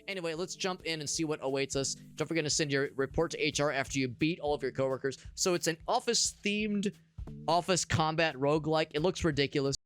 Anyway, let's jump in and see what awaits us. Don't forget to send your report to HR after you beat all of your coworkers. So it's an office-themed office combat roguelike. It looks ridiculous.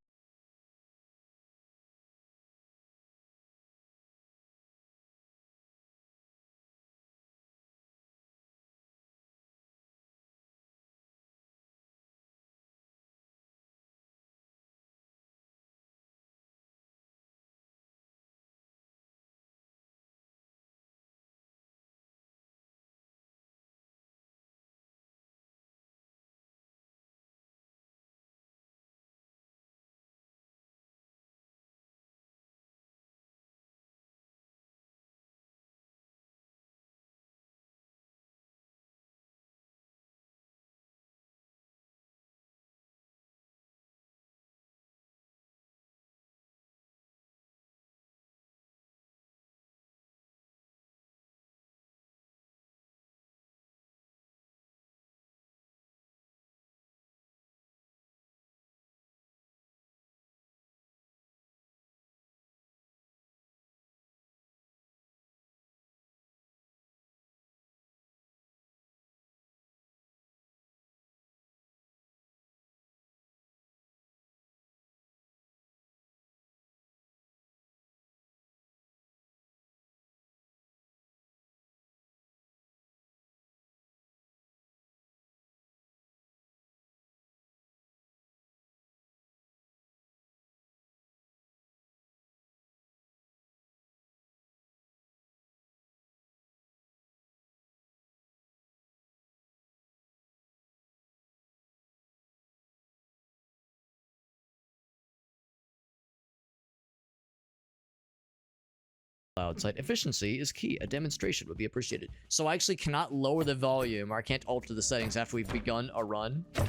Cloud site efficiency is key. A demonstration would be appreciated. So I actually cannot lower the volume, or I can't alter the settings after we've begun a run. This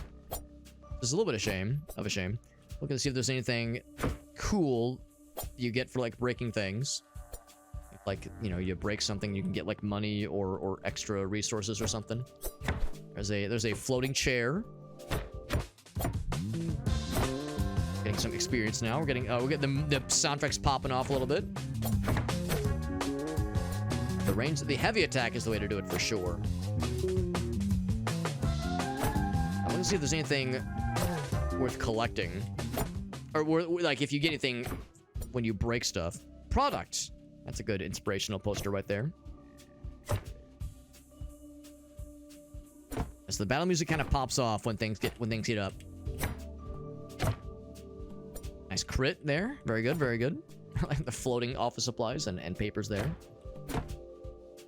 is a little bit of a shame. Looking to see if there's anything cool you get for like breaking things. Like, you know, you break something, you can get like money or extra resources or something. There's a floating chair. Getting some experience now. We're getting the soundtrack's popping off a little bit. The heavy attack is the way to do it for sure. I want to see if there's anything worth collecting, or like if you get anything when you break stuff. Product. That's a good inspirational poster right there. So the battle music kind of pops off when things heat up. Nice crit there. Very good, very good. I like the floating office supplies and papers there.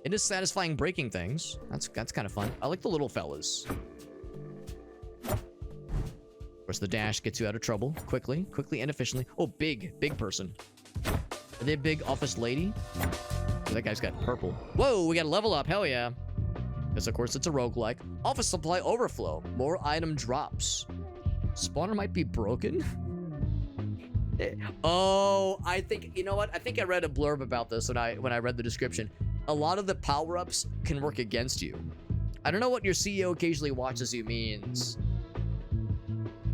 It is satisfying breaking things. That's kind of fun. I like the little fellas. Of course, the dash gets you out of trouble quickly and efficiently. Oh, big person. Are they a big office lady? Oh, that guy's got purple. Whoa, we got a level up. Hell yeah. Because, of course, it's a roguelike. Office supply overflow. More item drops. Spawner might be broken. Oh, I think, you know what? I think I read a blurb about this when I read the description. A lot of the power-ups can work against you. I don't know what your CEO occasionally watches you means.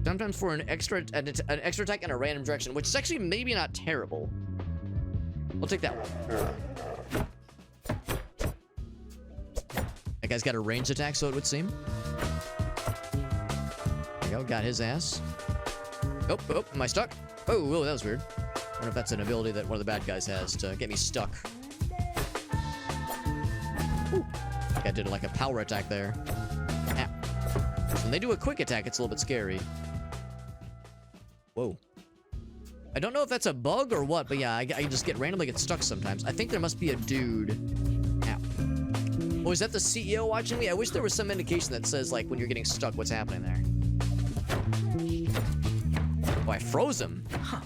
Sometimes for an extra attack in a random direction, which is actually maybe not terrible. We'll take that one. That guy's got a ranged attack, so it would seem. There we go, got his ass. Oh, am I stuck? Oh, that was weird. I wonder if that's an ability that one of the bad guys has to get me stuck. Ooh. I think I did like a power attack there. Ah. When they do a quick attack, it's a little bit scary. Whoa. I don't know if that's a bug or what, but yeah, I just randomly get stuck sometimes. I think there must be a dude. Ow. Oh, is that the CEO watching me? I wish there was some indication that says, like, when you're getting stuck, what's happening there. Oh, I froze him. Huh.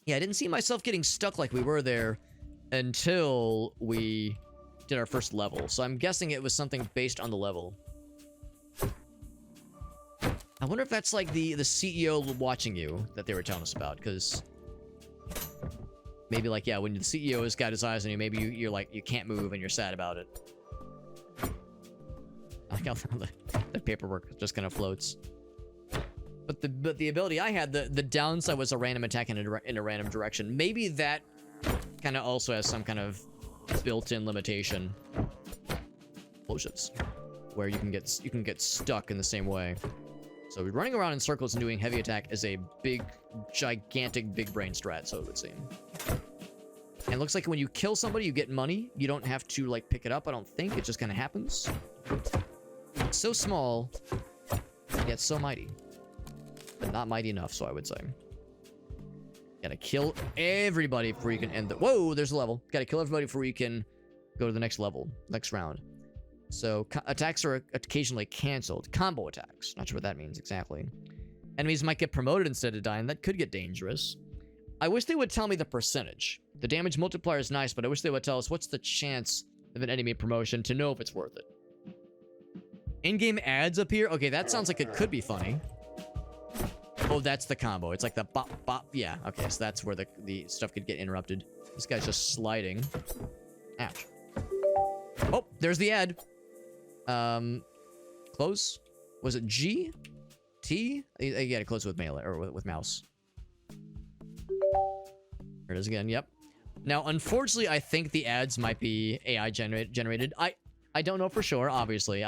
Yeah, I didn't see myself getting stuck like we were there until we did our first level. So I'm guessing it was something based on the level. I wonder if that's like the CEO watching you that they were telling us about, because maybe like, yeah, when the CEO has got his eyes on you, maybe you're like, you can't move and you're sad about it. I like how the paperwork just kind of floats. But the ability I had, the downside was a random attack in a random direction. Maybe that kind of also has some kind of built-in limitation. Explosions, where you can get stuck in the same way. So running around in circles and doing heavy attack is a big, gigantic, big brain strat, so it would seem. And it looks like when you kill somebody, you get money. You don't have to, like, pick it up, I don't think. It just kind of happens. It's so small, yet so mighty. But not mighty enough, so I would say. Gotta kill everybody before you can end the... Whoa, there's a level. Gotta kill everybody before you can go to the next level, next round. So, attacks are occasionally cancelled. Combo attacks. Not sure what that means exactly. Enemies might get promoted instead of dying. That could get dangerous. I wish they would tell me the percentage. The damage multiplier is nice, but I wish they would tell us what's the chance of an enemy promotion to know if it's worth it. In-game ads appear? Okay, that sounds like it could be funny. Oh, that's the combo. It's like the bop, bop. Yeah, okay, so that's where the stuff could get interrupted. This guy's just sliding. Ouch. Oh, there's the ad. Close? Was it G? T? You gotta close with melee, or with mouse. There it is again, yep. Now, unfortunately, I think the ads might be AI generated. I don't know for sure, obviously.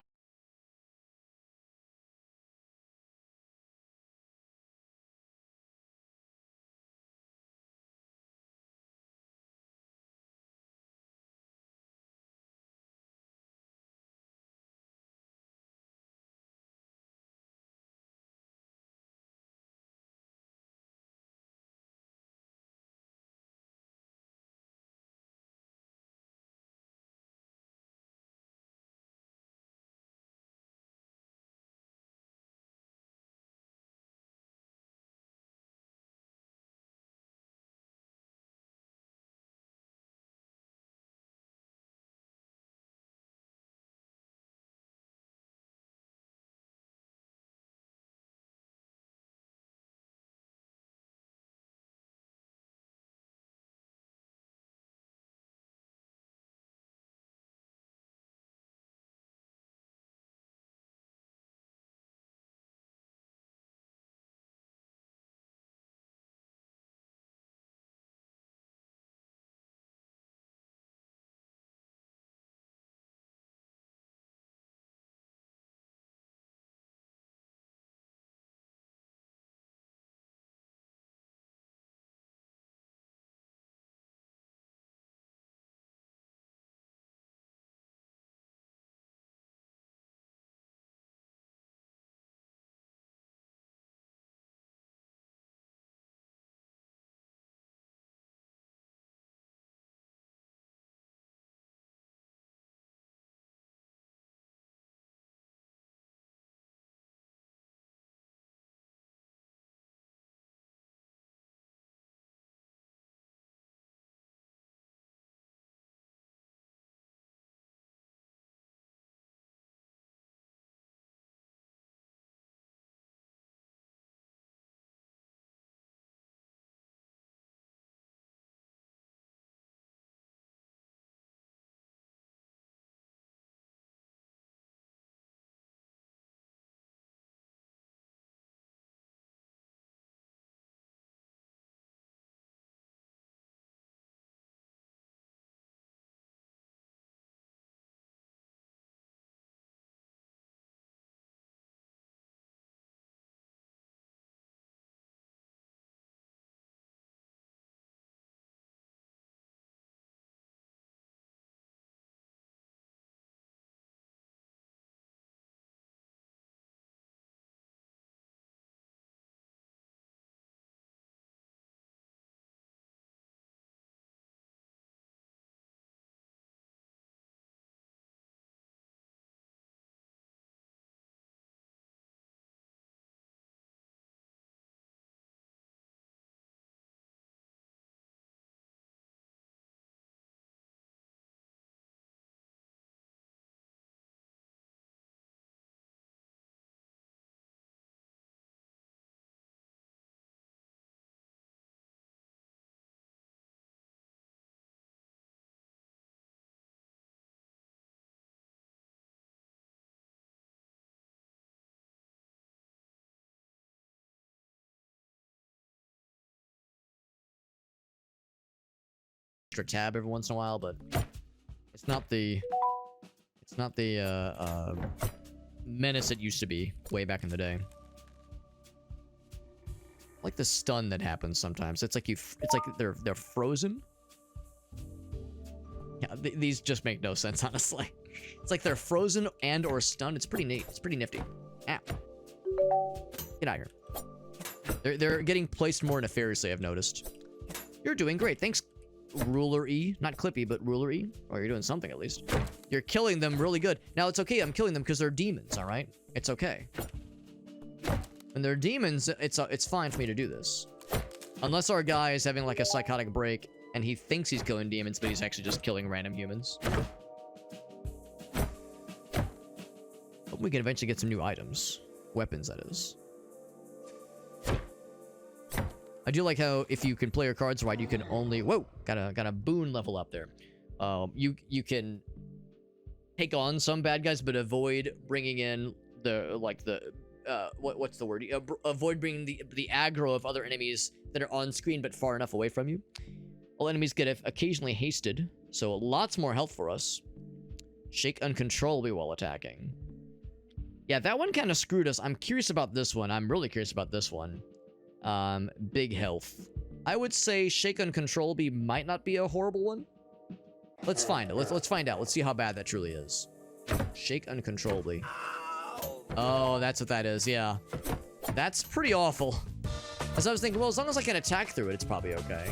extra tab every once in a while, but it's not the menace it used to be way back in the day. Like the stun that happens sometimes. It's like it's like they're frozen. Yeah, these just make no sense, honestly. It's like they're frozen and or stunned. It's pretty neat. It's pretty nifty. Ow. Get out of here. They're getting placed more nefariously, I've noticed. You're doing great. Thanks, Ruler E. Not Clippy, but Ruler E. Oh, you're doing something at least. You're killing them really good. Now, it's okay. I'm killing them because they're demons, all right? It's okay. When they're demons, it's fine for me to do this. Unless our guy is having like a psychotic break and he thinks he's killing demons, but he's actually just killing random humans. Hope we can eventually get some new items. Weapons, that is. I do like how if you can play your cards right, you can only... Whoa! Got a boon level up there. You can take on some bad guys, but avoid bringing in what's the word? Avoid bringing the aggro of other enemies that are on screen but far enough away from you. All enemies get occasionally hasted, so lots more health for us. Shake uncontrollably while attacking. Yeah, that one kind of screwed us. I'm curious about this one. I'm really curious about this one. Big health. I would say shake uncontrollably might not be a horrible one. Let's find it. Let's find out. Let's see how bad that truly is. Shake uncontrollably. Oh, that's what that is. Yeah. That's pretty awful. As I was thinking, well, as long as I can attack through it, it's probably okay.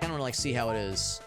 Kind of want to like see how it is.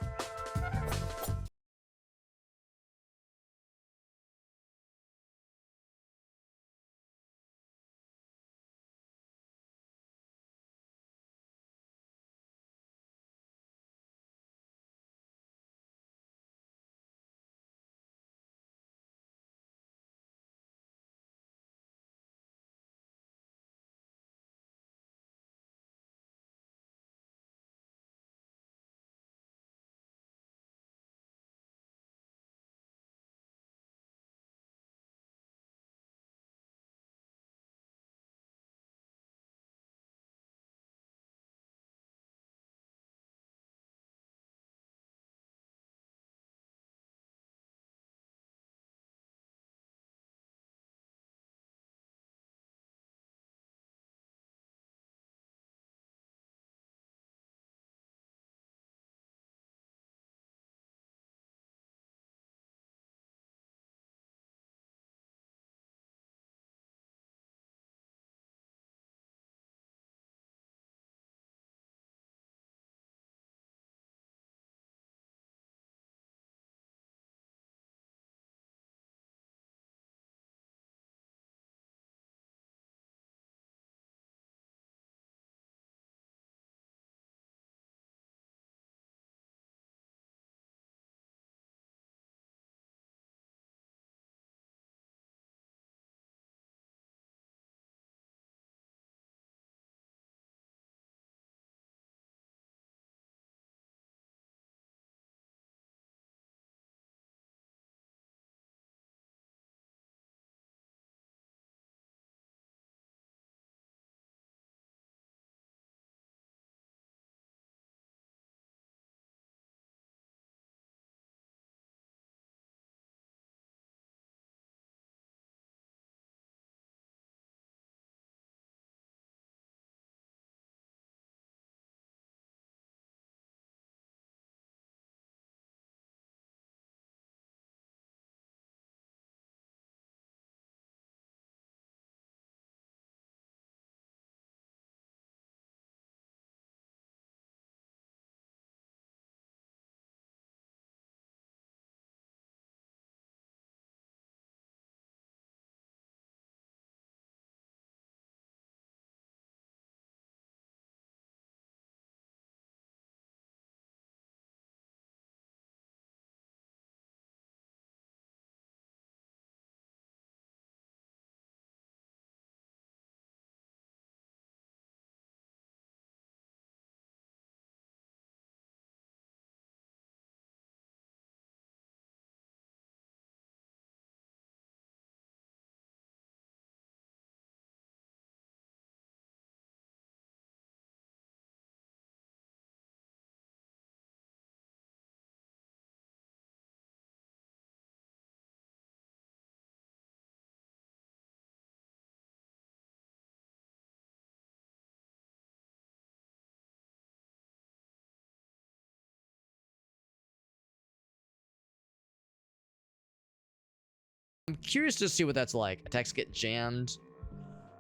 I'm curious to see what that's like. Attacks get jammed.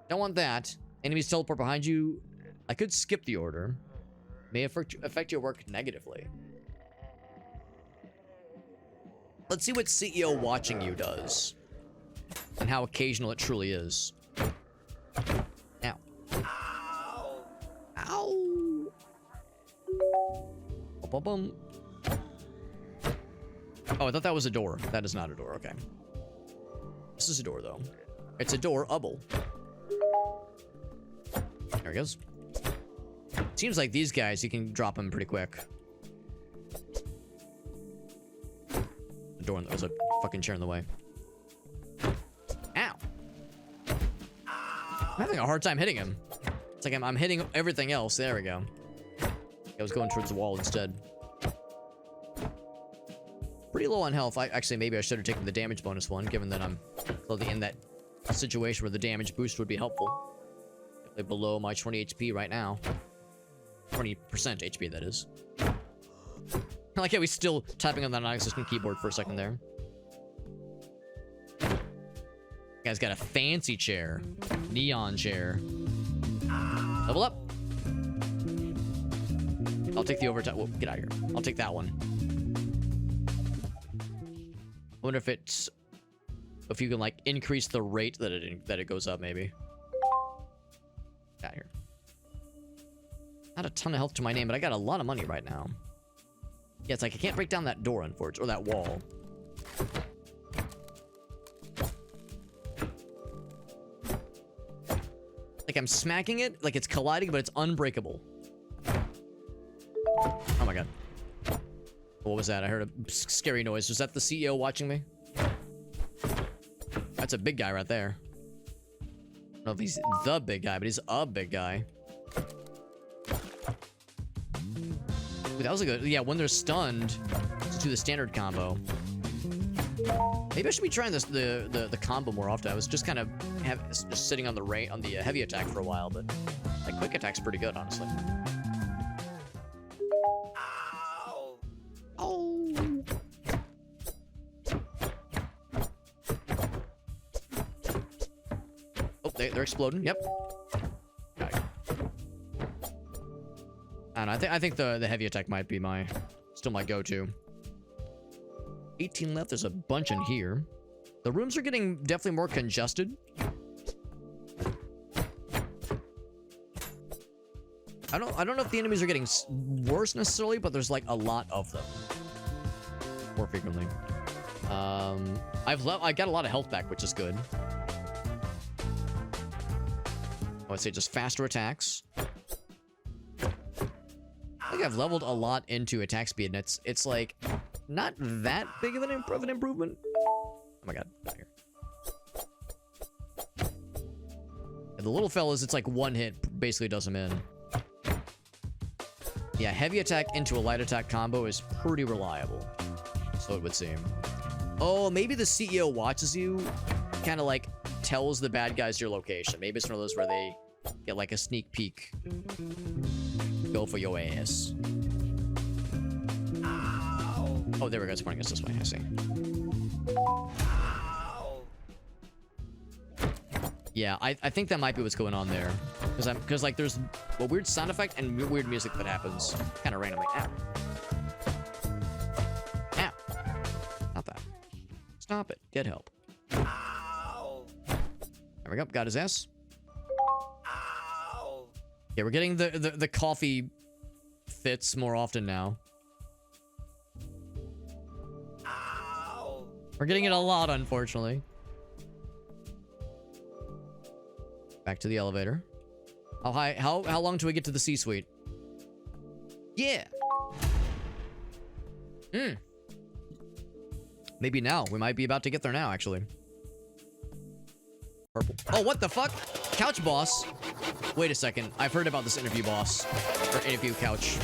Don't want that. Enemies teleport behind you. I could skip the order. May affect your work negatively. Let's see what CEO watching you does. And how occasional it truly is. Ow. Ow. Ow. Bum, bum, bum. Oh, I thought that was a door. That is not a door. Okay. This is a door, though. It's a door-able. There he goes. Seems like these guys, you can drop them pretty quick. The door, there's a fucking chair in the way. Ow. I'm having a hard time hitting him. It's like I'm hitting everything else. There we go. I was going towards the wall instead. Pretty low on health. Actually, maybe I should have taken the damage bonus one, given that I'm clearly in that situation where the damage boost would be helpful. Definitely below my 20 HP right now. 20% HP, that is. I like how he's still typing on that non-existent keyboard for a second there. Guy's got a fancy chair. Neon chair. Level up. I'll take the overtime. Whoa, get out of here. I'll take that one. I wonder if it's... if you can, like, increase the rate that it goes up, maybe. Get out of here. Not a ton of health to my name, but I got a lot of money right now. Yeah, it's like I can't break down that door, unfortunately, or that wall. Like I'm smacking it, like it's colliding, but it's unbreakable. Oh my god. What was that? I heard a scary noise. Was that the CEO watching me? That's a big guy right there. I don't know if he's the big guy, but he's a big guy. Ooh, that was a good... yeah, when they're stunned, just do the standard combo. Maybe I should be trying this the combo more often. I was just kind of just sitting on the heavy attack for a while, but that quick attack's pretty good, honestly. Ow. Oh. Oh, they're exploding. Yep. Got it. I don't know, I think the heavy attack might be still my go-to. 18 left. There's a bunch in here. The rooms are getting definitely more congested. I don't know if the enemies are getting worse necessarily, but there's like a lot of them more frequently. I got a lot of health back, which is good. I would say just faster attacks. I think I've leveled a lot into attack speed, and it's like not that big of an improvement. Oh my god, out here. And the little fellas, it's like one hit basically does them in. Yeah, heavy attack into a light attack combo is pretty reliable, so it would seem. Oh, maybe the CEO watches you, kind of like tells the bad guys your location. Maybe it's one of those where they get like a sneak peek. Go for your ass. Ow. Oh, there we go. It's pointing us this way. I see. Ow. Yeah, I think that might be what's going on there. Because like there's a weird sound effect and weird music that happens kind of randomly. Ow. Ow. Not that. Stop it. Get help. Ow. There we go. Got his ass. Yeah, we're getting the coffee fits more often now. Ow. We're getting it a lot, unfortunately. Back to the elevator. How long do we get to the C-suite? Yeah. Maybe now. We might be about to get there now, actually. Purple. Oh, what the fuck? Couch boss? Wait a second. I've heard about this interview boss. Or interview couch.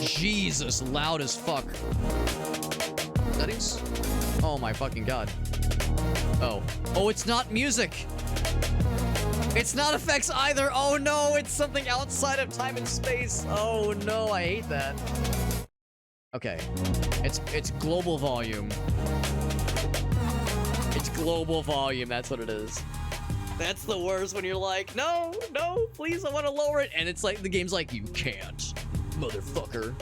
Jesus, loud as fuck. Settings? Oh my fucking god. Oh. Oh, it's not music! It's not effects either! Oh no, it's something outside of time and space! Oh no, I hate that. Okay. It's global volume. It's global volume. That's what it is. That's the worst when you're like, no, no, please, I want to lower it. And it's like, the game's like, you can't, motherfucker.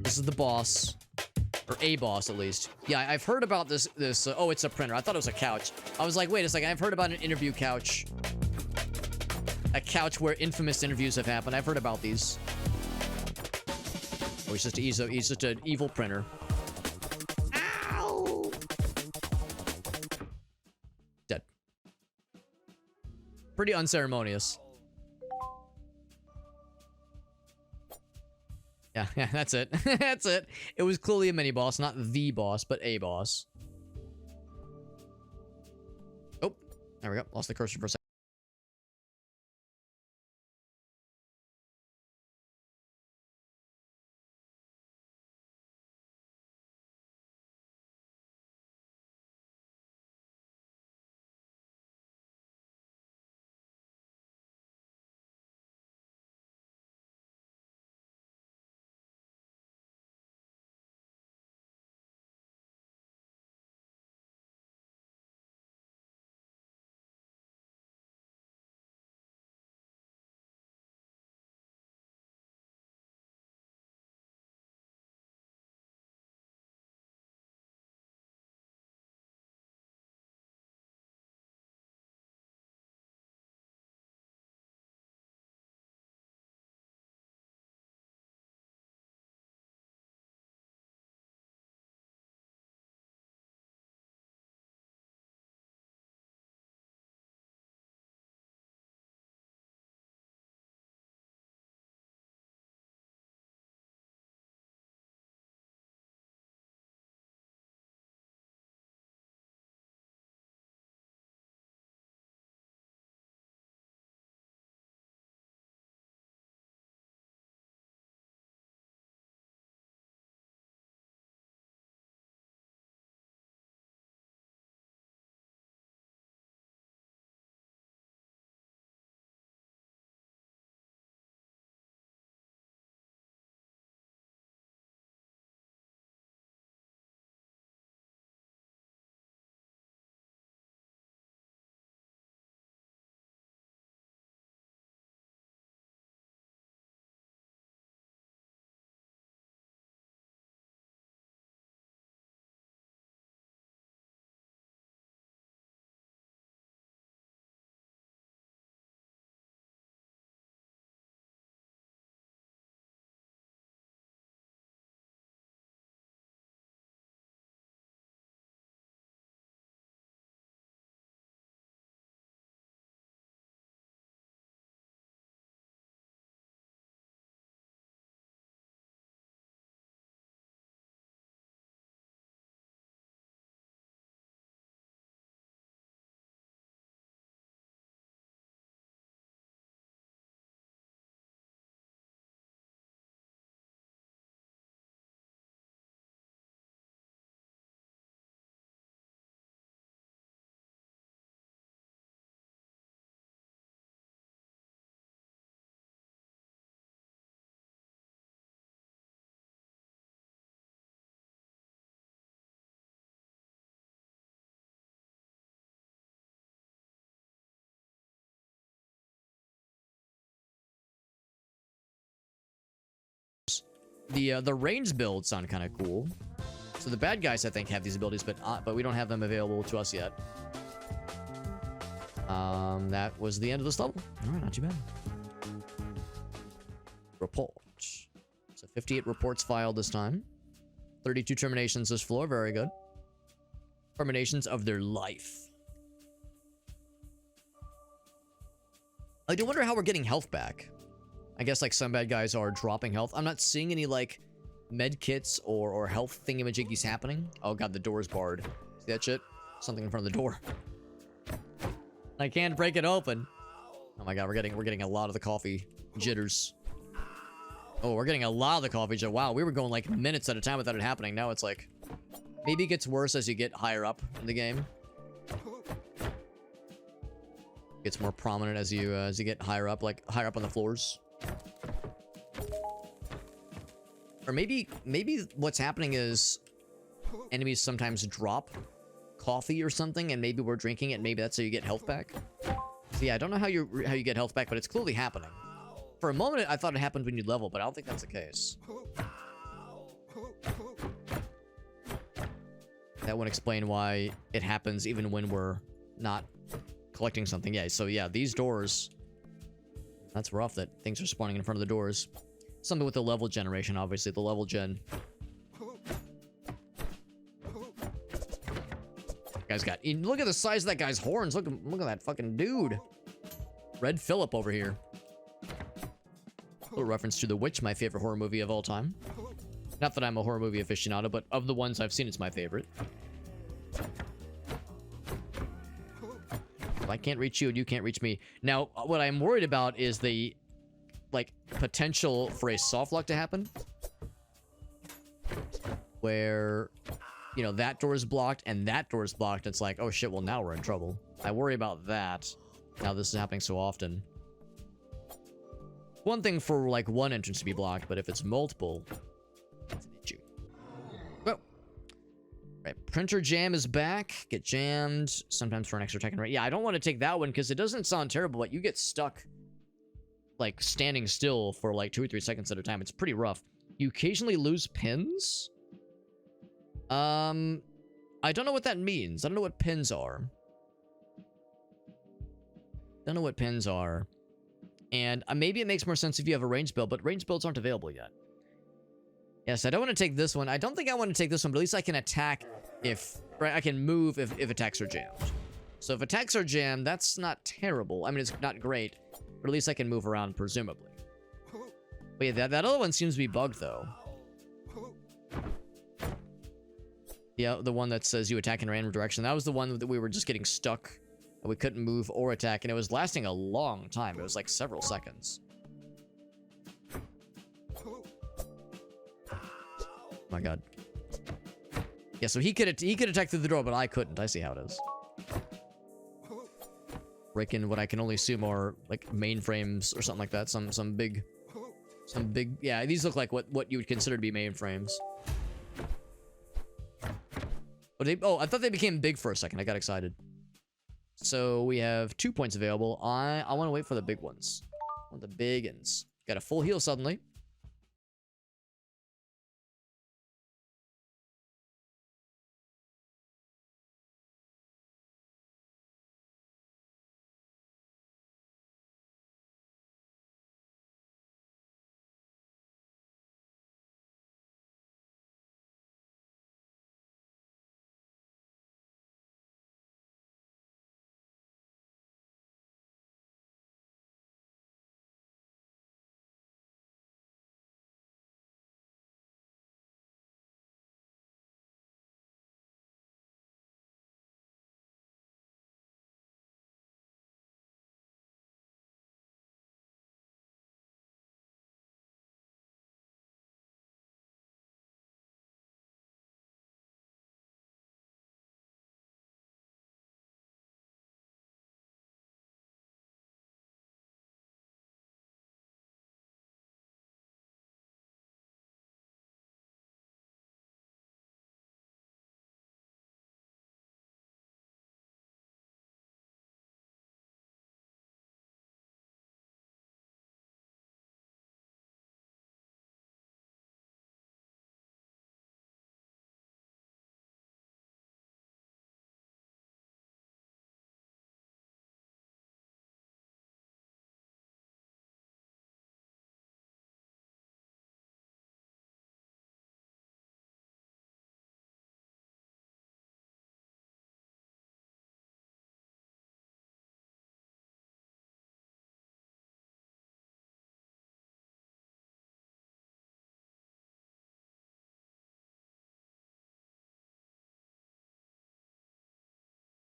This is the boss. Or a boss, at least. Yeah, I've heard about this, oh, it's a printer. I thought it was a couch. I was like, wait a second, I've heard about an interview couch. A couch where infamous interviews have happened. I've heard about these. Oh, he's just an evil printer. Ow! Dead. Pretty unceremonious. Yeah, that's it. That's it. It was clearly a mini boss, not the boss, but a boss. Oh, there we go. Lost the cursor for a second. The range builds sound kind of cool. So the bad guys, I think, have these abilities, but we don't have them available to us yet. That was the end of this level. All right, not too bad. Reports. So 58 reports filed this time. 32 terminations this floor. Very good. Terminations of their life. I do wonder how we're getting health back. I guess, like, some bad guys are dropping health. I'm not seeing any, like, med kits or health thingamajiggies happening. Oh, God, the door's barred. See that shit? Something in front of the door. I can't break it open. Oh, my God, we're getting a lot of the coffee jitters. Oh, we're getting a lot of the coffee jitters. Wow, we were going, like, minutes at a time without it happening. Now it's, like, maybe it gets worse as you get higher up in the game. Gets more prominent as you get higher up, like, higher up on the floors. Or maybe what's happening is enemies sometimes drop coffee or something, and maybe we're drinking it, and maybe that's how you get health back. So yeah, I don't know how you get health back, but it's clearly happening. For a moment, I thought it happened when you level, but I don't think that's the case. That would explain why it happens even when we're not collecting something. Yeah, so yeah, these doors... That's rough that things are spawning in front of the doors. Something with the level generation, obviously. The level gen. Guy's got... Look at the size of that guy's horns. Look at that fucking dude. Red Phillip over here. A little reference to The Witch, my favorite horror movie of all time. Not that I'm a horror movie aficionado, but of the ones I've seen, it's my favorite. I can't reach you and you can't reach me. Now, what I'm worried about is the, like, potential for a soft lock to happen. Where, you know, that door is blocked and that door is blocked. It's like, oh shit, well now we're in trouble. I worry about that. Now this is happening so often. One thing for, like, one entrance to be blocked, but if it's multiple, it's an issue. Well. Right, Printer Jam is back. Get jammed. Sometimes for an extra second, right? Yeah, I don't want to take that one because it doesn't sound terrible, but you get stuck, like, standing still for, like, 2 or 3 seconds at a time. It's pretty rough. You occasionally lose pins? I don't know what that means. I don't know what pins are. Don't know what pins are. And maybe it makes more sense if you have a range build, but range builds aren't available yet. Yes, I don't want to take this one. I don't think I want to take this one, but at least I can attack if... Right, I can move if attacks are jammed. So if attacks are jammed, that's not terrible. I mean, it's not great, but at least I can move around, presumably. But yeah, that other one seems to be bugged, though. Yeah, the one that says you attack in a random direction. That was the one that we were just getting stuck, and we couldn't move or attack, and it was lasting a long time. It was like several seconds. Oh my god. Yeah, so he could attack through the door, but I couldn't. I see how it is. Breaking what I can only assume are like mainframes or something like that. Some big. Yeah, these look like what you would consider to be mainframes. But I thought they became big for a second. I got excited. So we have 2 points available. I want to wait for the big ones. I want the big uns. Got a full heal suddenly.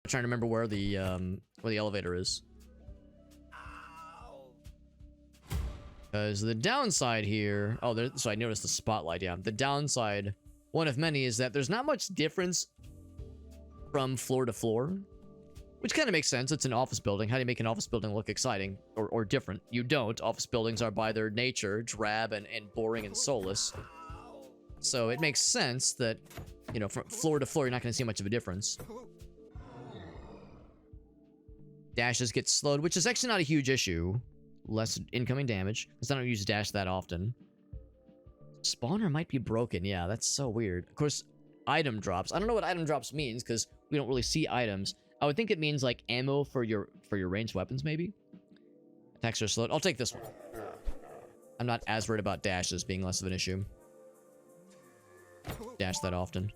I'm trying to remember where the elevator is. Because the downside here... Oh, so I noticed the spotlight, yeah. The downside, one of many, is that there's not much difference from floor to floor. Which kind of makes sense. It's an office building. How do you make an office building look exciting? Or different? You don't. Office buildings are, by their nature, drab and boring and soulless. So it makes sense that, you know, from floor to floor, you're not going to see much of a difference. Dashes get slowed, which is actually not a huge issue. Less incoming damage, because I don't use dash that often. Spawner might be broken. Yeah, that's so weird. Of course, item drops. I don't know what item drops means, because we don't really see items. I would think it means, like, ammo for your ranged weapons, maybe? Attacks are slowed. I'll take this one. I'm not as worried about dashes being less of an issue. Dash that often.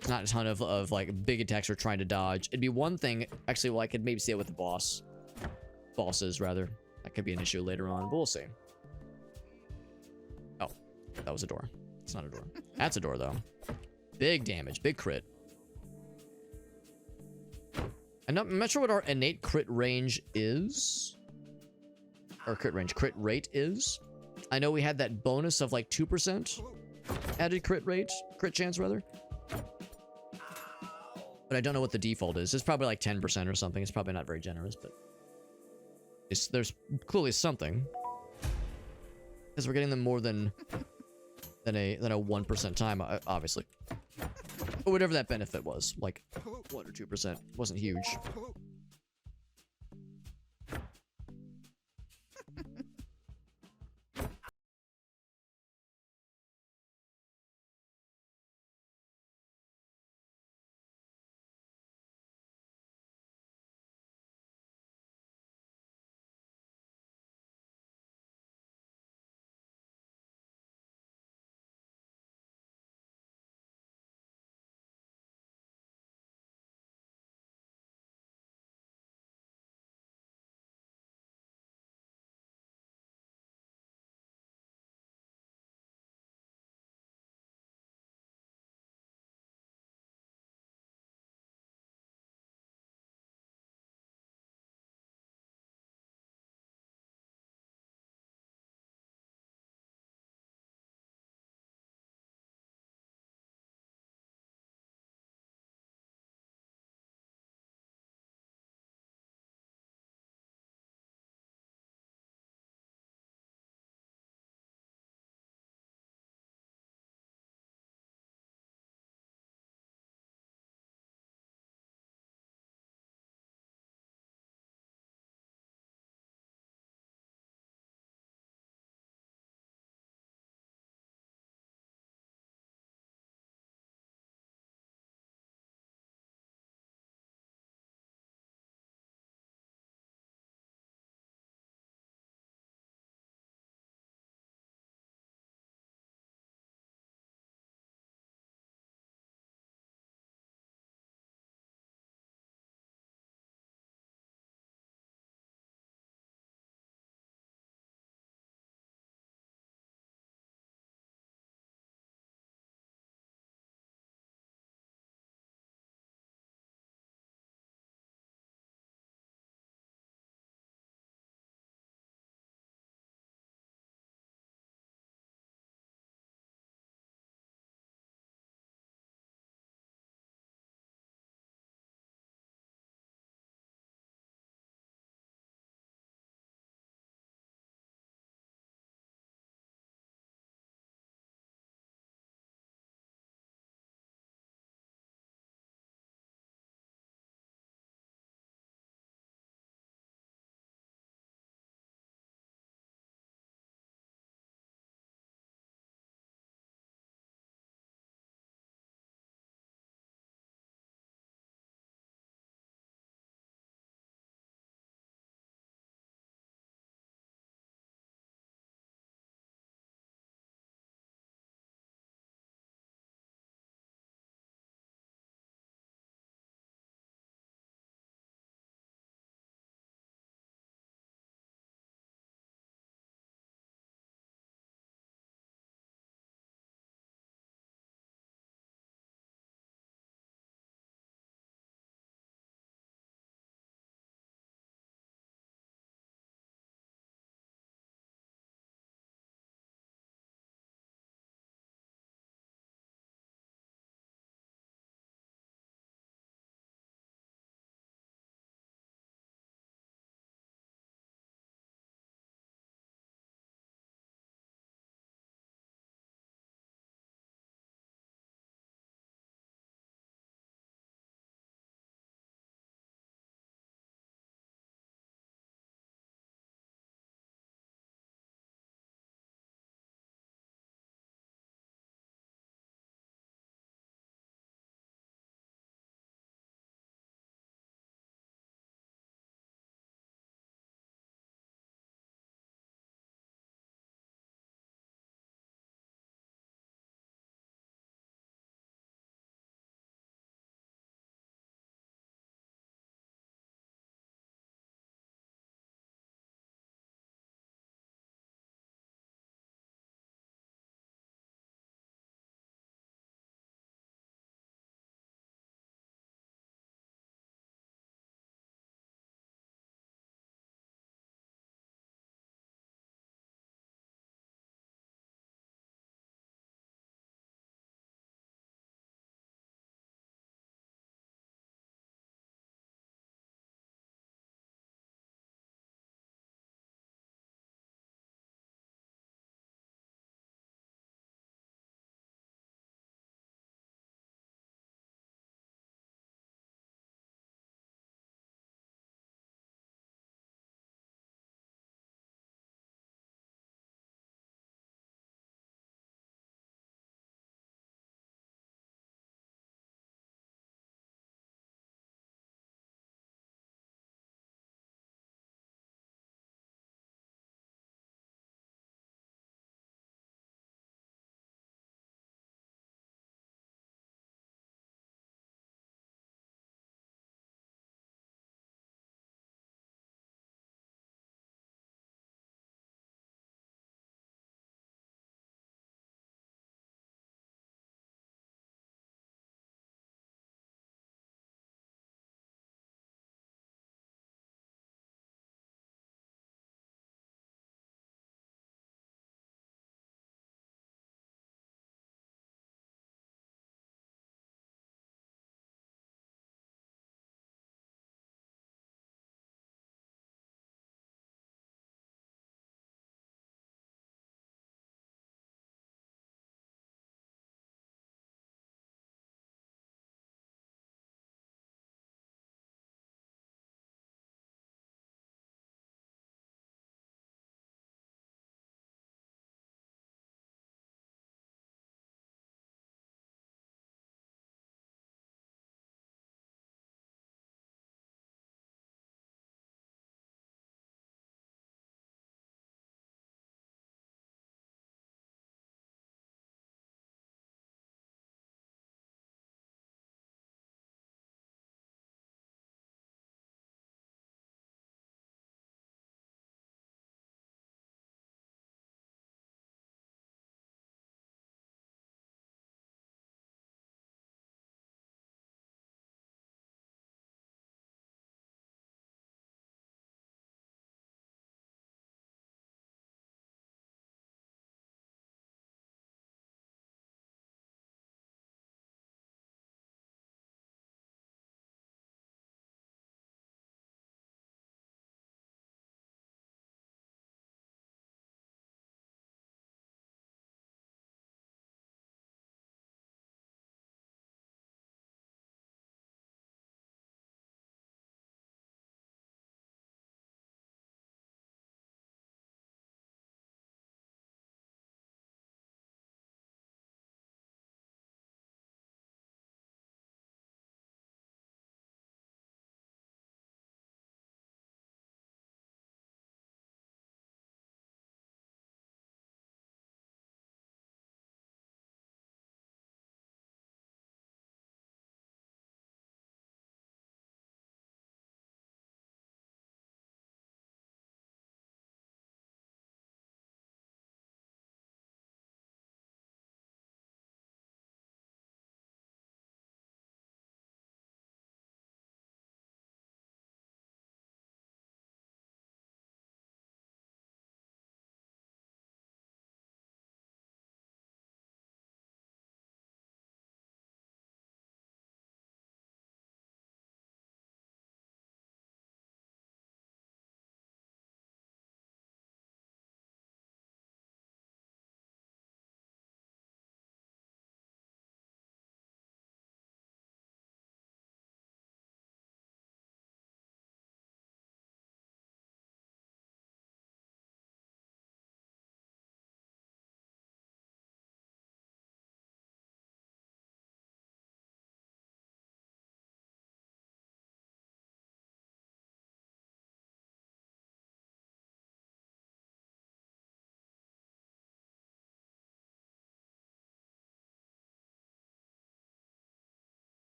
It's not a ton of like, big attacks we're trying to dodge. It'd be one thing... Actually, well, I could maybe see it with the boss. Bosses, rather. That could be an issue later on, but we'll see. Oh, that was a door. It's not a door. That's a door, though. Big damage. Big crit. I'm not sure what our innate crit range is. Or crit range. Crit rate is. I know we had that bonus of like 2% added crit rate. Crit chance, rather. But I don't know what the default is. It's probably like 10% or something. It's probably not very generous, but... there's clearly something. Because we're getting them more than a 1% time, obviously. But whatever that benefit was, like 1 or 2%, wasn't huge.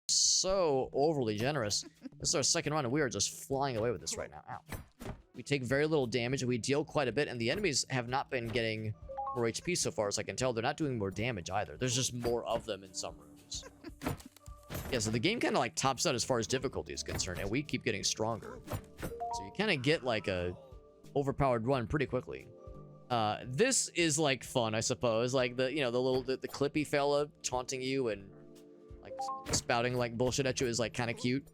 so overly generous. This is our second round, and we are just flying away with this right now. Ow. We take very little damage, and we deal quite a bit, and the enemies have not been getting more HP so far as I can tell. They're not doing more damage either. There's just more of them in some rooms. Yeah, so the game kind of like tops out as far as difficulty is concerned, and we keep getting stronger. So you kind of get like a overpowered run pretty quickly. This is like fun, I suppose. Like the the Clippy fella taunting you and like spouting like bullshit at you is like kind of cute.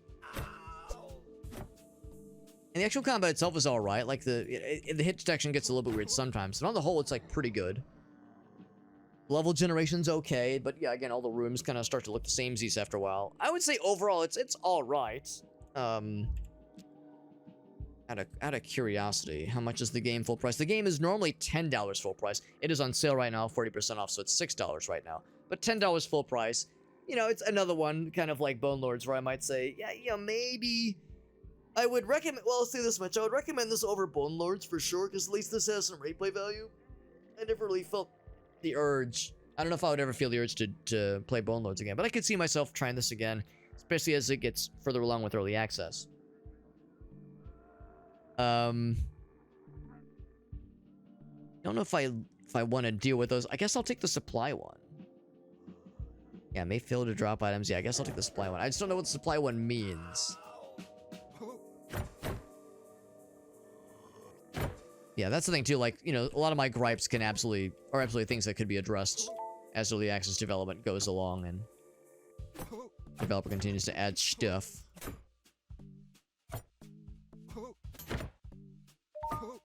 And the actual combat itself is all right. Like the hit detection gets a little bit weird sometimes, but on the whole, it's like pretty good. Level generation's okay, but yeah, again, all the rooms kind of start to look the samesies after a while. I would say overall, it's all right. Out of curiosity, how much is the game full price? The game is normally $10 full price. It is on sale right now, 40% off, so it's $6 right now. But $10 full price, you know, it's another one, kind of like Bone Lords, where I might say, yeah, maybe I would recommend. Well, I'll say this much: I would recommend this over Bone Lords for sure, because at least this has some replay value. I never really felt the urge. I don't know if I would ever feel the urge to play Bone Lords again, but I could see myself trying this again, especially as it gets further along with early access. Don't know if I want to deal with those. I guess I'll take the supply one. Yeah, may fail to drop items. Yeah, I guess I'll take the supply one. I just don't know what the supply one means. Yeah, that's the thing too. Like, you know, a lot of my gripes are absolutely things that could be addressed as early access development goes along and developer continues to add stuff.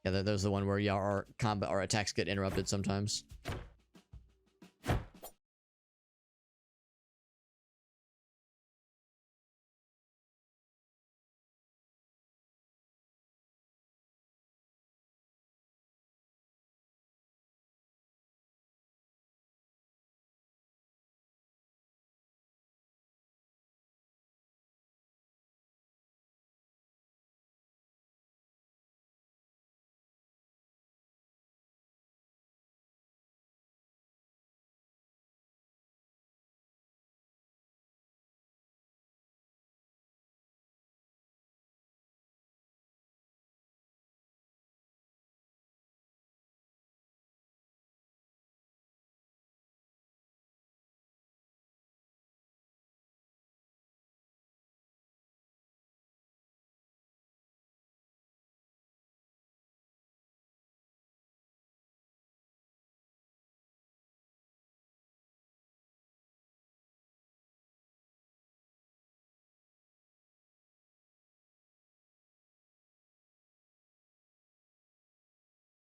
Yeah, there's the one where our attacks get interrupted sometimes.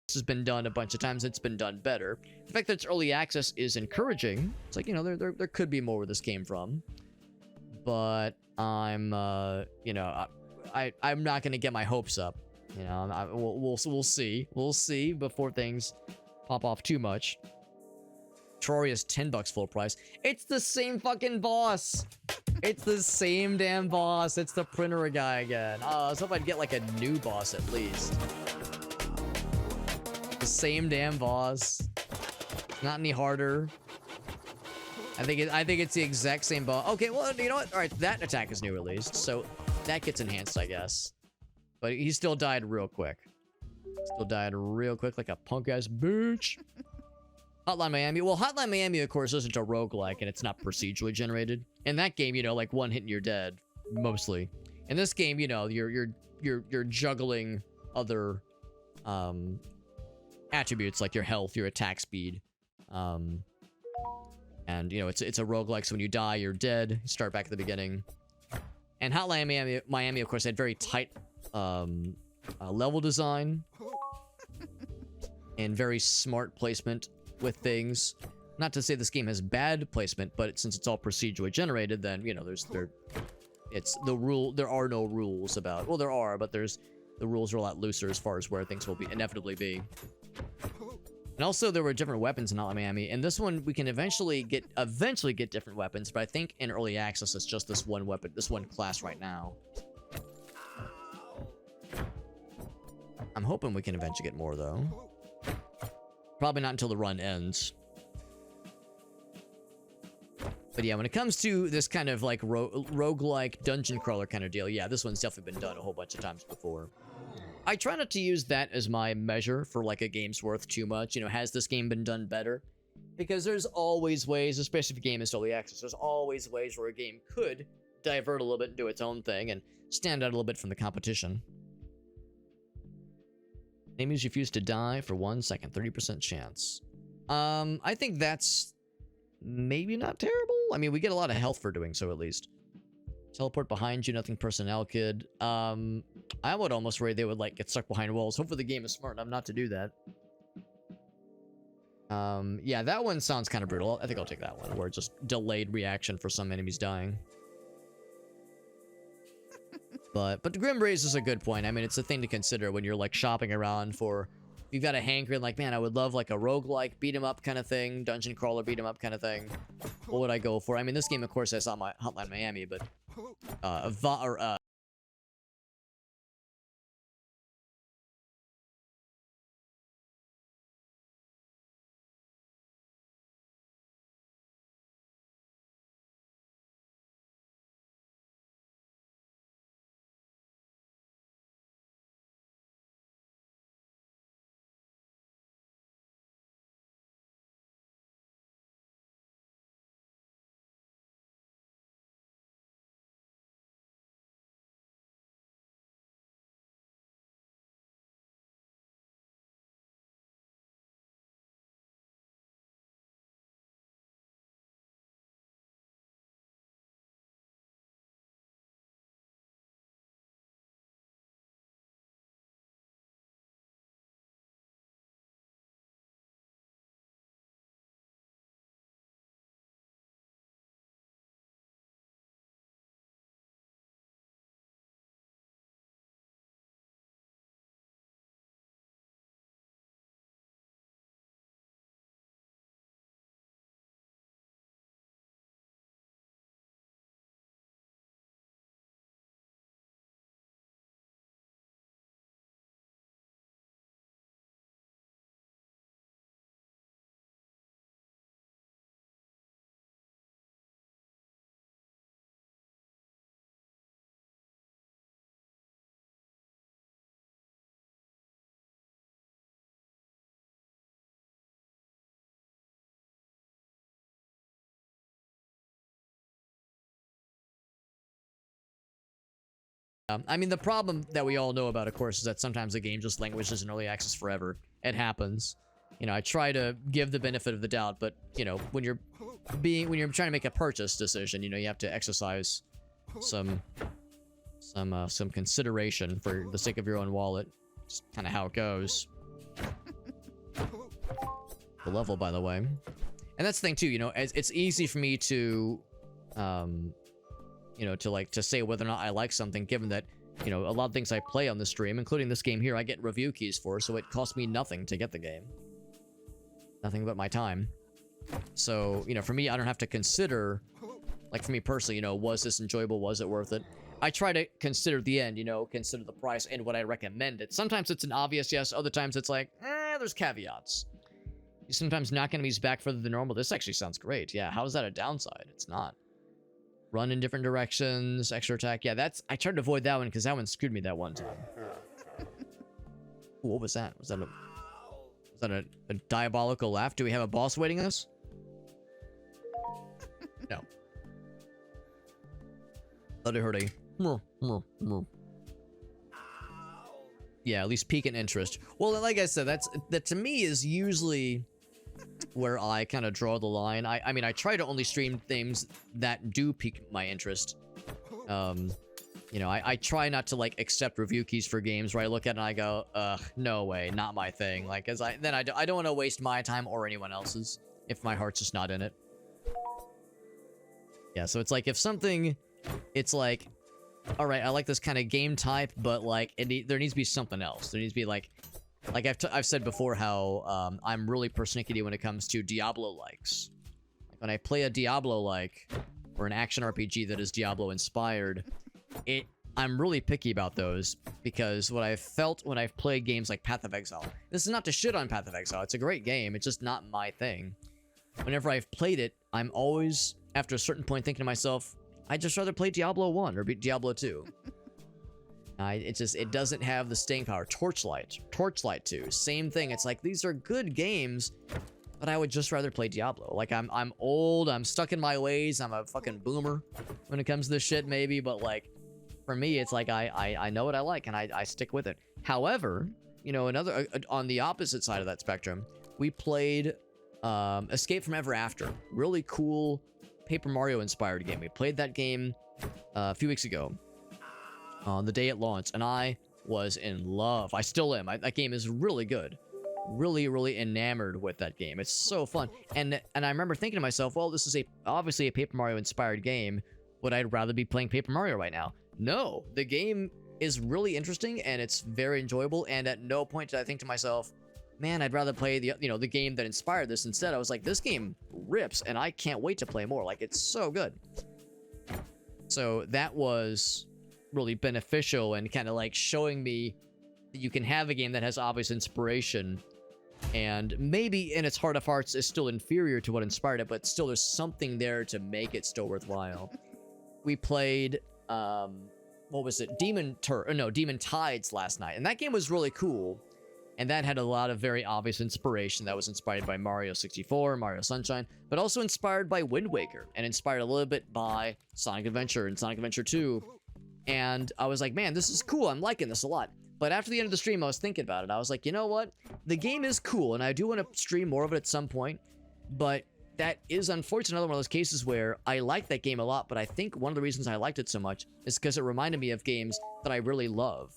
This has been done a bunch of times. It's been done better. The fact that it's early access is encouraging. It's like, you know, there could be more where this came from, but I'm you know, I'm not gonna get my hopes up. You know, we'll see before things pop off too much. Terraria is $10 full price. It's the same fucking boss. It's the same damn boss. It's the printer guy again. I was hoping I'd get like a new boss at least. The same damn boss. Not any harder. I think it's the exact same boss. Okay, well, you know what? All right, that attack is new released, so that gets enhanced, I guess. But he still died real quick. Still died real quick like a punk-ass bitch. Hotline Miami. Well, Hotline Miami, of course, isn't a roguelike, and it's not procedurally generated. In that game, you know, like one hit and you're dead, mostly. In this game, you know, you're juggling other attributes like your health, your attack speed, and you know, it's a roguelike, so when you die, you're dead. You start back at the beginning. And Hotline Miami, of course, had very tight level design and very smart placement with things. Not to say this game has bad placement, but since it's all procedurally generated, then you know there are no rules about. Well, there are, but the rules are a lot looser as far as where things will be inevitably be. And also, there were different weapons in Hotline Miami. And this one, we can eventually get different weapons. But I think in early access, it's just this one weapon, this one class right now. I'm hoping we can eventually get more, though. Probably not until the run ends. But yeah, when it comes to this kind of like roguelike dungeon crawler kind of deal, yeah, this one's definitely been done a whole bunch of times before. I try not to use that as my measure for like a game's worth too much. You know, has this game been done better? Because there's always ways, especially if a game is early access, there's always ways where a game could divert a little bit and do its own thing and stand out a little bit from the competition. Enemies refuse to die for 1 second, 30% chance. I think that's maybe not terrible. I mean, we get a lot of health for doing so, at least. Teleport behind you, nothing personnel kid. I would almost worry they would like get stuck behind walls. Hopefully the game is smart enough not to do that. Yeah, that one sounds kind of brutal. I think I'll take that one, where it's just delayed reaction for some enemies dying. But Grim raises a good point. I mean, it's a thing to consider when you're like shopping around for. You've got a hankering like, man, I would love like a roguelike beat 'em up kind of thing, dungeon crawler beat 'em up kind of thing. What would I go for? I mean, this game, of course, has on my Hotline Miami, but I mean, the problem that we all know about, of course, is that sometimes a game just languishes in early access forever. It happens. You know, I try to give the benefit of the doubt, but you know, when you're trying to make a purchase decision, you know, you have to exercise some consideration for the sake of your own wallet. It's kind of how it goes. The level, by the way, and that's the thing too. You know, it's easy for me to, you know, to say whether or not I like something, given that, you know, a lot of things I play on the stream, including this game here, I get review keys for, so it costs me nothing to get the game. Nothing but my time. So, you know, for me, I don't have to consider, like for me personally, you know, was this enjoyable? Was it worth it? I try to consider the end, you know, consider the price and what I recommend it. Sometimes it's an obvious yes, other times it's like, there's caveats. You're sometimes knocking enemies back further than normal. This actually sounds great. Yeah, how is that a downside? It's not. Run in different directions, extra attack. Yeah, I tried to avoid that one because that one screwed me that one time. Ooh, what was that? Was that a diabolical laugh? Do we have a boss waiting us? No. Thought I heard a... Yeah, at least pique an interest. Well, like I said, that to me is usually where I kind of draw the line. I mean, I try to only stream things that do pique my interest. You know, I try not to like accept review keys for games where I look at it and I go, no way, not my thing. Like, cause I don't want to waste my time or anyone else's if my heart's just not in it. Yeah, so it's like if something, it's like, all right, I like this kind of game type, but like there needs to be something else. There needs to be like I've said before how I'm really persnickety when it comes to Diablo-likes. Like when I play a Diablo-like or an action RPG that is Diablo-inspired, I'm really picky about those because what I've felt when I've played games like Path of Exile. This is not to shit on Path of Exile. It's a great game. It's just not my thing. Whenever I've played it, I'm always, after a certain point, thinking to myself, I'd just rather play Diablo 1 or Diablo 2. It doesn't have the staying power. Torchlight 2, same thing. It's like, these are good games, but I would just rather play Diablo. Like, I'm old, I'm stuck in my ways, I'm a fucking boomer when it comes to this shit, maybe, but like, for me, it's like, I know what I like, and I stick with it. However, you know, on the opposite side of that spectrum, we played Escape from Ever After. Really cool Paper Mario inspired game. We played that game a few weeks ago on the day it launched, and I was in love. I still am. That game is really good. Really, really enamored with that game. It's so fun. And I remember thinking to myself, well, this is obviously a Paper Mario inspired game. Would I rather be playing Paper Mario right now? No, the game is really interesting and it's very enjoyable. And at no point did I think to myself, man, I'd rather play the game that inspired this. Instead, I was like, this game rips and I can't wait to play more. Like, it's so good. So that was really beneficial and kind of like showing me that you can have a game that has obvious inspiration and maybe in its heart of hearts is still inferior to what inspired it, but still there's something there to make it still worthwhile. We played, what was it? Demon Tides last night. And that game was really cool. And that had a lot of very obvious inspiration. That was inspired by Mario 64, Mario Sunshine, but also inspired by Wind Waker and inspired a little bit by Sonic Adventure and Sonic Adventure 2. And I was like, man, this is cool. I'm liking this a lot. But after the end of the stream, I was thinking about it. I was like, you know what? The game is cool, and I do want to stream more of it at some point. But that is unfortunately another one of those cases where I like that game a lot, but I think one of the reasons I liked it so much is because it reminded me of games that I really love.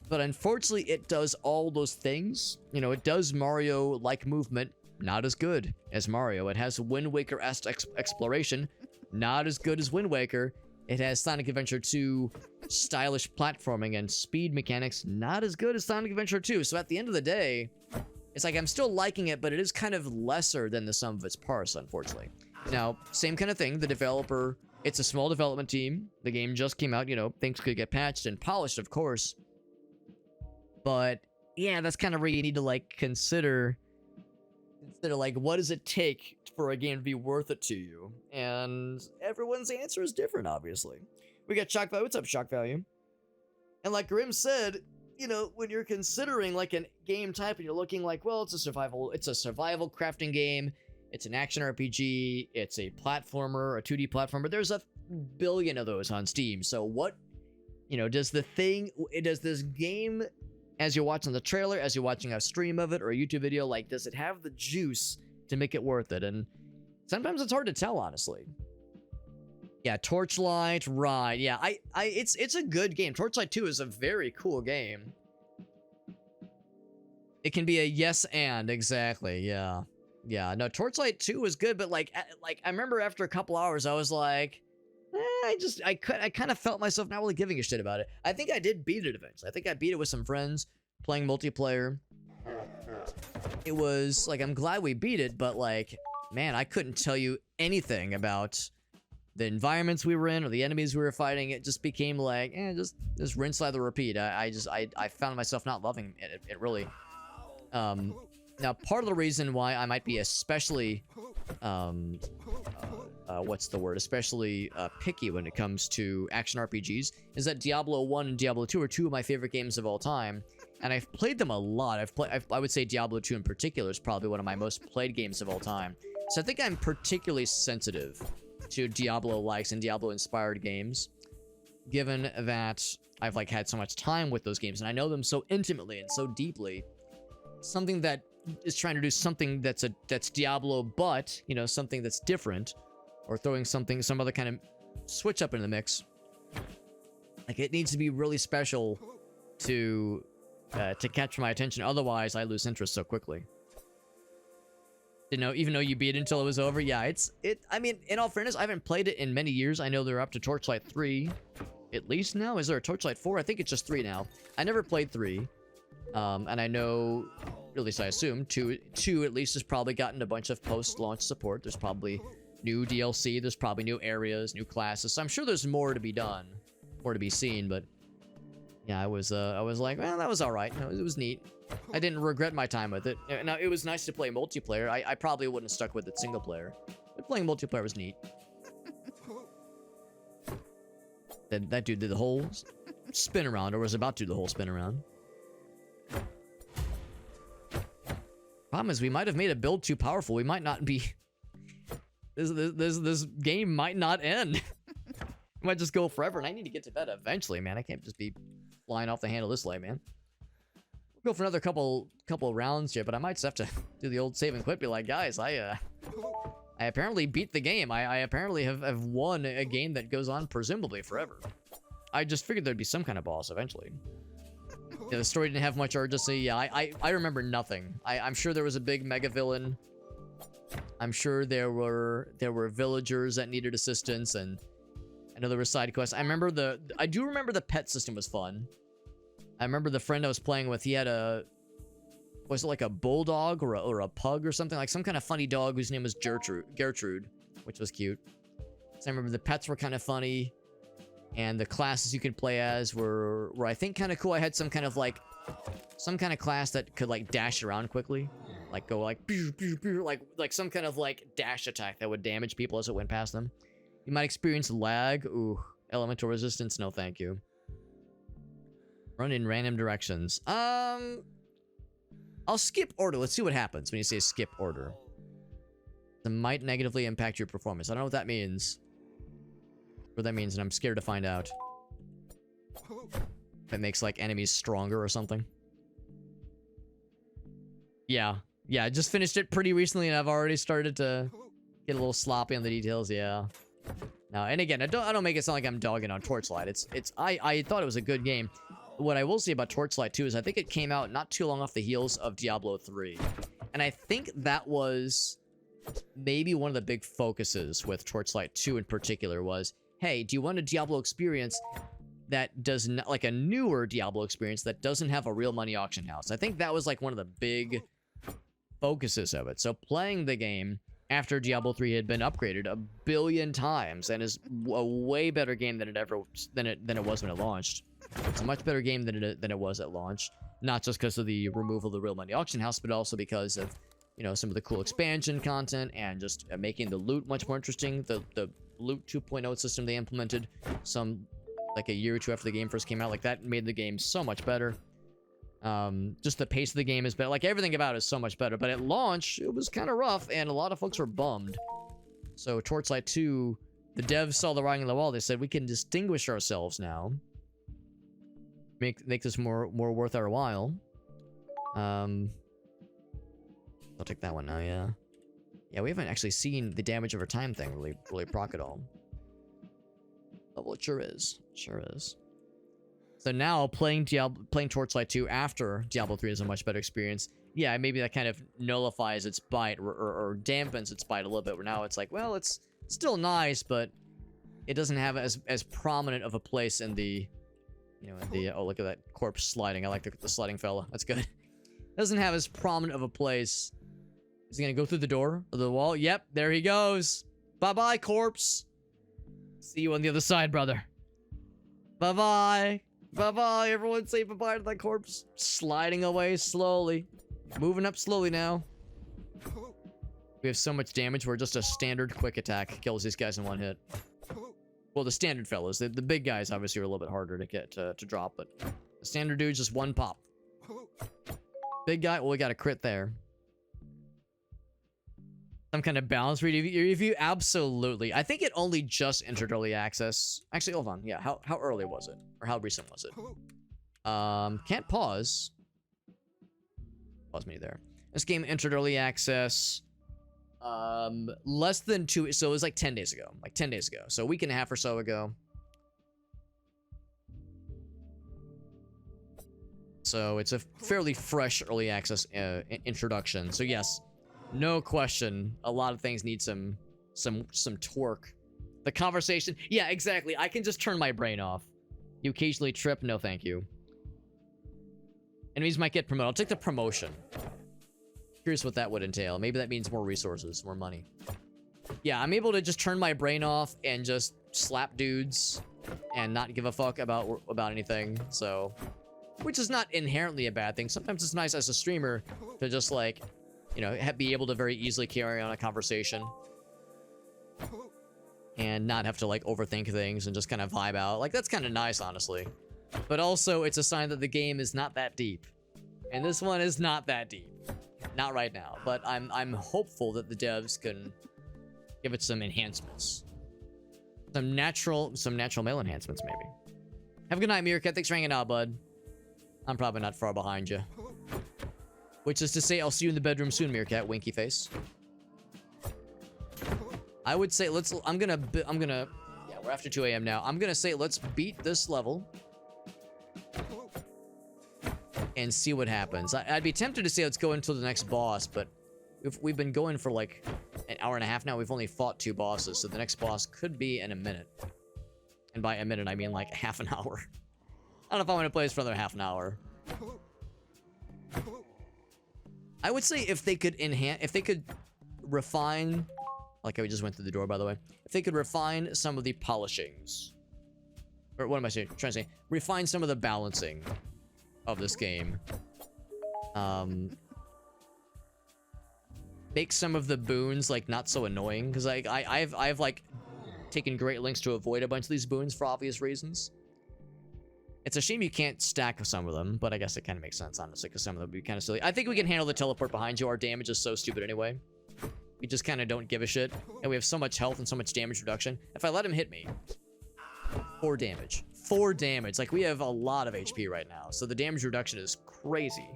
But unfortunately, it does all those things. You know, it does Mario-like movement, not as good as Mario. It has Wind Waker-esque exploration, not as good as Wind Waker. It has Sonic Adventure 2 stylish platforming and speed mechanics, not as good as Sonic Adventure 2. So at the end of the day, it's like I'm still liking it, but it is kind of lesser than the sum of its parts, unfortunately. Now, same kind of thing, the developer, it's a small development team. The game just came out, you know, things could get patched and polished, of course. But yeah, that's kind of where you need to like consider like, what does it take for a game to be worth it to you? And everyone's answer is different, obviously. We got Shock Value. What's up, Shock Value? And like Grim said, you know, when you're considering like a game type and you're looking like, well, it's a survival crafting game, it's an action RPG, it's a platformer, a 2D platformer. There's a billion of those on Steam. So what, you know, does this game, as you're watching the trailer, as you're watching a stream of it or a YouTube video, like, does it have the juice to make it worth it? And sometimes it's hard to tell, honestly. Yeah, Torchlight, right. Yeah, it's a good game. Torchlight 2 is a very cool game. It can be a yes and, exactly, yeah. Yeah, no, Torchlight 2 was good, but like I remember after a couple hours, I was like, I kind of felt myself not really giving a shit about it. I think I did beat it eventually. I think I beat it with some friends, playing multiplayer. It was, like, I'm glad we beat it, but like, man, I couldn't tell you anything about the environments we were in or the enemies we were fighting. It just became like, just rinse, lather, repeat. I found myself not loving it really. Now, part of the reason why I might be especially, especially picky when it comes to action RPGs is that Diablo 1 and Diablo 2 are two of my favorite games of all time, and I've played them a lot. I would say Diablo 2 in particular is probably one of my most played games of all time. So I think I'm particularly sensitive to Diablo-likes and Diablo-inspired games, given that I've like had so much time with those games and I know them so intimately and so deeply. Something that is trying to do something that's Diablo, but, you know, something that's different, or throwing some other kind of switch up in the mix. Like, it needs to be really special to catch my attention. Otherwise, I lose interest so quickly. You know, even though you beat it until it was over, yeah, I mean, in all fairness, I haven't played it in many years. I know they're up to Torchlight 3, at least now. Is there a Torchlight 4? I think it's just 3 now. I never played 3. And I know, at least I assume, 2 at least has probably gotten a bunch of post-launch support. There's probably new DLC, there's probably new areas, new classes. So I'm sure there's more to be done, more to be seen, but yeah, I was like, well, that was alright. It was neat. I didn't regret my time with it. Now, it was nice to play multiplayer. I probably wouldn't have stuck with it single player. But playing multiplayer was neat. That dude did the whole spin around, or was about to do the whole spin around. Problem is, we might have made a build too powerful. We might not be... This game might not end. It might just go forever, and I need to get to bed eventually, man. I can't just be flying off the handle this late, man. We'll go for another couple rounds here, but I might just have to do the old save and quit. Be like, guys, I apparently beat the game. I apparently have won a game that goes on presumably forever. I just figured there'd be some kind of boss eventually. Yeah, the story didn't have much urgency. Yeah, I remember nothing. I'm sure there was a big mega villain. I'm sure there were villagers that needed assistance, and I know there were side quests. I do remember the pet system was fun. I remember the friend I was playing with, he had was it like a bulldog or a pug or something? Like some kind of funny dog whose name was Gertrude, which was cute. So I remember the pets were kind of funny, and the classes you could play as were I think kind of cool. I had some kind of class that could like dash around quickly, like go like pew, pew, pew, like some kind of like dash attack that would damage people as it went past them. You might experience lag. Ooh, elemental resistance. No, thank you. Run in random directions. I'll skip order. Let's see what happens when you say skip order. It might negatively impact your performance. I don't know what that means. What that means, and I'm scared to find out. If it makes like enemies stronger or something. Yeah, I just finished it pretty recently, and I've already started to get a little sloppy on the details. Yeah. Now, and again, I don't make it sound like I'm dogging on Torchlight. I thought it was a good game. What I will say about Torchlight 2 is I think it came out not too long off the heels of Diablo 3. And I think that was maybe one of the big focuses with Torchlight 2 in particular was, hey, do you want a Diablo experience that does not, like a newer Diablo experience that doesn't have a real money auction house? I think that was like one of the big focuses of it. So playing the game after Diablo 3 had been upgraded a billion times and is a way better game than it was when it launched. It's a much better game than it was at launch, not just because of the removal of the real money auction house, but also because of, you know, some of the cool expansion content and just making the loot much more interesting. The loot 2.0 system they implemented like a year or two after the game first came out, like that made the game so much better. Just the pace of the game is better. Like everything about it is so much better. But at launch, it was kind of rough, and a lot of folks were bummed. So Torchlight 2, the devs saw the writing on the wall. They said, we can distinguish ourselves now. Make this more worth our while. I'll take that one now, yeah. Yeah, we haven't actually seen the damage over time thing really proc at all. But well, it sure is. Sure is. So now playing Torchlight 2 after Diablo 3 is a much better experience. Yeah, maybe that kind of nullifies its bite or dampens its bite a little bit. Where now it's like, well, it's still nice, but it doesn't have as prominent of a place in the, you know, in the, oh, look at that corpse sliding. I like the sliding fella. That's good. Doesn't have as prominent of a place. Is he gonna go through the door or the wall? Yep, there he goes. Bye-bye, corpse. See you on the other side, brother. Bye-bye. Bye-bye, everyone. Say bye-bye to that corpse. Sliding away slowly. Moving up slowly now. We have so much damage where just a standard quick attack kills these guys in one hit. Well, the standard fellas. The big guys obviously are a little bit harder to get to drop, but the standard dude's just one pop. Big guy, well, we got a crit there. Some kind of balance review? Absolutely. I think it only just entered early access. Actually, hold on. Yeah, how early was it? Or how recent was it? Can't pause. Pause me there. This game entered early access less than 2, so it was like 10 days ago. Like 10 days ago. So a week and a half or so ago. So it's a fairly fresh early access introduction. So yes, no question, a lot of things need some torque. The conversation, yeah, exactly. I can just turn my brain off. You occasionally trip, no thank you. Enemies might get promoted. I'll take the promotion. Curious what that would entail. Maybe that means more resources, more money. Yeah, I'm able to just turn my brain off and just slap dudes and not give a fuck about anything. So, which is not inherently a bad thing. Sometimes it's nice as a streamer to just like, you know, be able to very easily carry on a conversation. and not have to like overthink things and just kind of vibe out. Like, that's kind of nice, honestly. But also, it's a sign that the game is not that deep. And this one is not that deep. Not right now. But I'm hopeful that the devs can give it some enhancements. Some natural mail enhancements, maybe. Have a good night, Meerkat. Thanks for hanging out, bud. I'm probably not far behind you. Which is to say, I'll see you in the bedroom soon, Meerkat. Winky face. I would say I'm gonna, yeah, we're after 2 a.m. now. I'm gonna say let's beat this level and see what happens. I'd be tempted to say let's go until the next boss, but we've been going for like an hour and a half now. We've only fought 2 bosses, so the next boss could be in a minute. And by a minute, I mean like half an hour. I don't know if I want to play this for another half an hour. I would say if they could refine, like I just went through the door, by the way. If they could refine some of the polishings. Or what am I saying? Trying to say? Refine some of the balancing of this game. Make some of the boons, like, not so annoying. Because like, I've like, taken great lengths to avoid a bunch of these boons for obvious reasons. It's a shame you can't stack some of them, but I guess it kind of makes sense, honestly, because some of them would be kind of silly. I think we can handle the teleport behind you. Our damage is so stupid anyway. We just kind of don't give a shit. And we have so much health and so much damage reduction. If I let him hit me, 4 damage. 4 damage. Like, we have a lot of HP right now. So the damage reduction is crazy.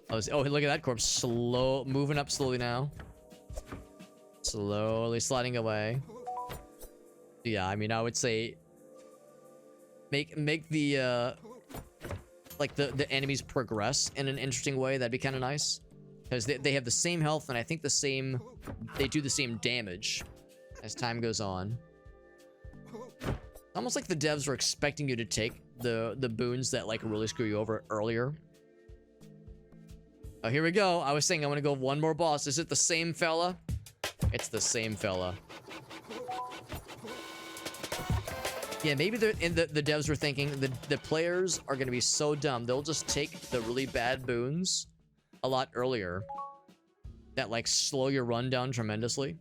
Oh, look at that corpse. Moving up slowly now. Slowly sliding away. Yeah, I mean, I would say make the like the enemies progress in an interesting way. That'd be kind of nice, because they have the same health, and I think they do the same damage as time goes on. Almost like the devs were expecting you to take the boons that like really screw you over earlier. Oh, here we go. I was saying I want to go one more boss. Is it the same fella? It's the same fella. Yeah, maybe the devs were thinking the players are going to be so dumb. They'll just take the really bad boons a lot earlier. That, like, slow your run down tremendously.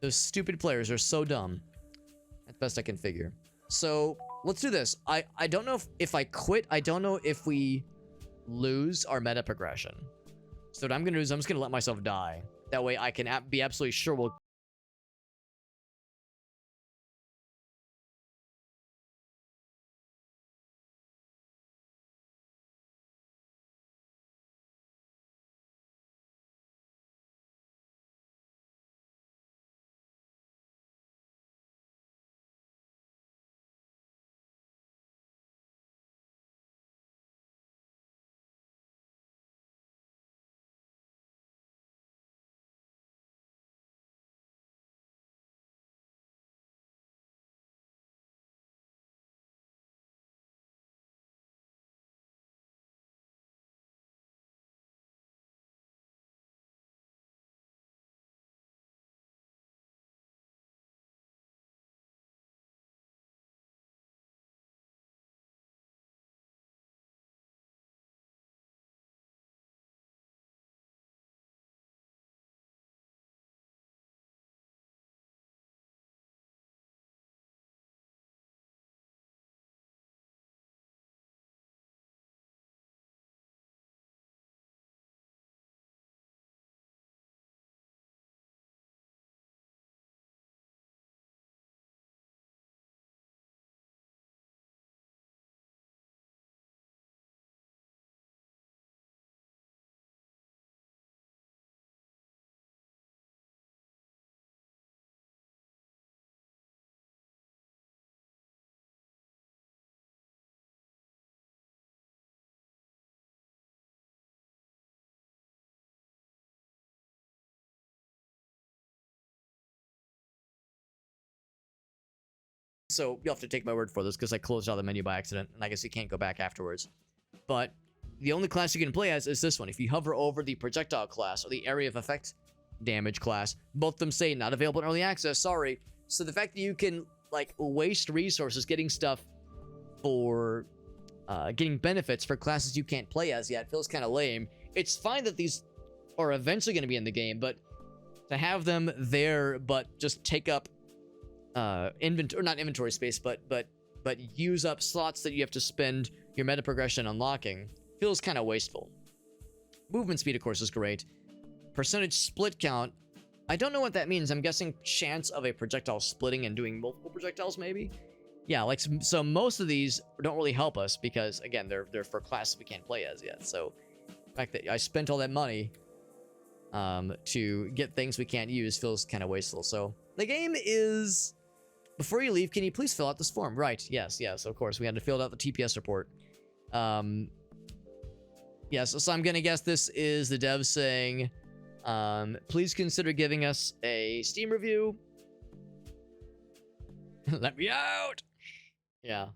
Those stupid players are so dumb. That's best I can figure. So, let's do this. I don't know if I quit. I don't know if we lose our meta progression. So what I'm going to do is I'm just going to let myself die. That way I can be absolutely sure we'll... So you'll have to take my word for this, because I closed out the menu by accident, and I guess you can't go back afterwards. But the only class you can play as is this one. If you hover over the projectile class or the area of effect damage class, both of them say not available in early access, sorry. So the fact that you can, like, waste resources getting stuff for getting benefits for classes you can't play as yet feels kind of lame. It's fine that these are eventually going to be in the game, but to have them there, but just take up inventory, not inventory space, but use up slots that you have to spend your meta progression unlocking feels kind of wasteful. Movement speed, of course, is great. Percentage split count. I don't know what that means. I'm guessing chance of a projectile splitting and doing multiple projectiles, maybe? Yeah, like, so most of these don't really help us because, again, they're for classes we can't play as yet. So, the fact that I spent all that money to get things we can't use feels kind of wasteful. So, the game is... Before you leave, can you please fill out this form? Right, yes, of course. We had to fill out the TPS report. Yes, so I'm gonna guess this is the devs saying, please consider giving us a Steam review. Let me out! Yeah,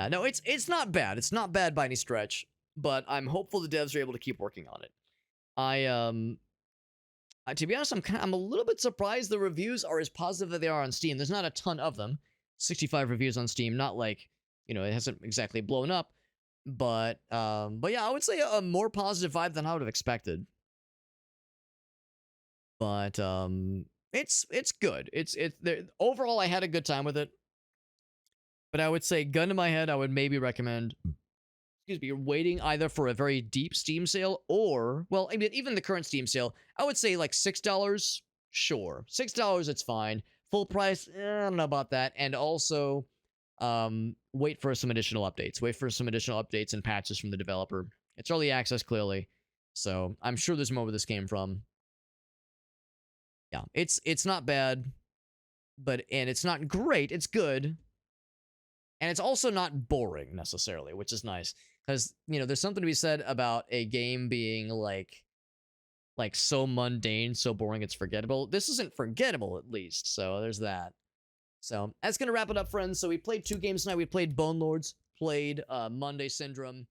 no, it's not bad. It's not bad by any stretch, but I'm hopeful the devs are able to keep working on it. To be honest, I'm a little bit surprised the reviews are as positive as they are on Steam. There's not a ton of them. 65 reviews on Steam, not like, you know, it hasn't exactly blown up, but yeah, I would say a more positive vibe than I would have expected. But it's good. Overall, I had a good time with it. But I would say, gun to my head, I would maybe recommend, excuse me, you're waiting either for a very deep Steam sale or, well, I mean, even the current Steam sale, I would say like $6, sure. $6, it's fine. Full price, I don't know about that. And also, wait for some additional updates. Wait for some additional updates and patches from the developer. It's early access, clearly. So, I'm sure there's more where this came from. Yeah, it's not bad, and it's not great, it's good. And it's also not boring, necessarily, which is nice. Because, you know, there's something to be said about a game being, like so mundane, so boring, it's forgettable. This isn't forgettable, at least. So, there's that. So, that's going to wrap it up, friends. So, we played 2 games tonight. We played Bone Lords, played Monday Syndrome.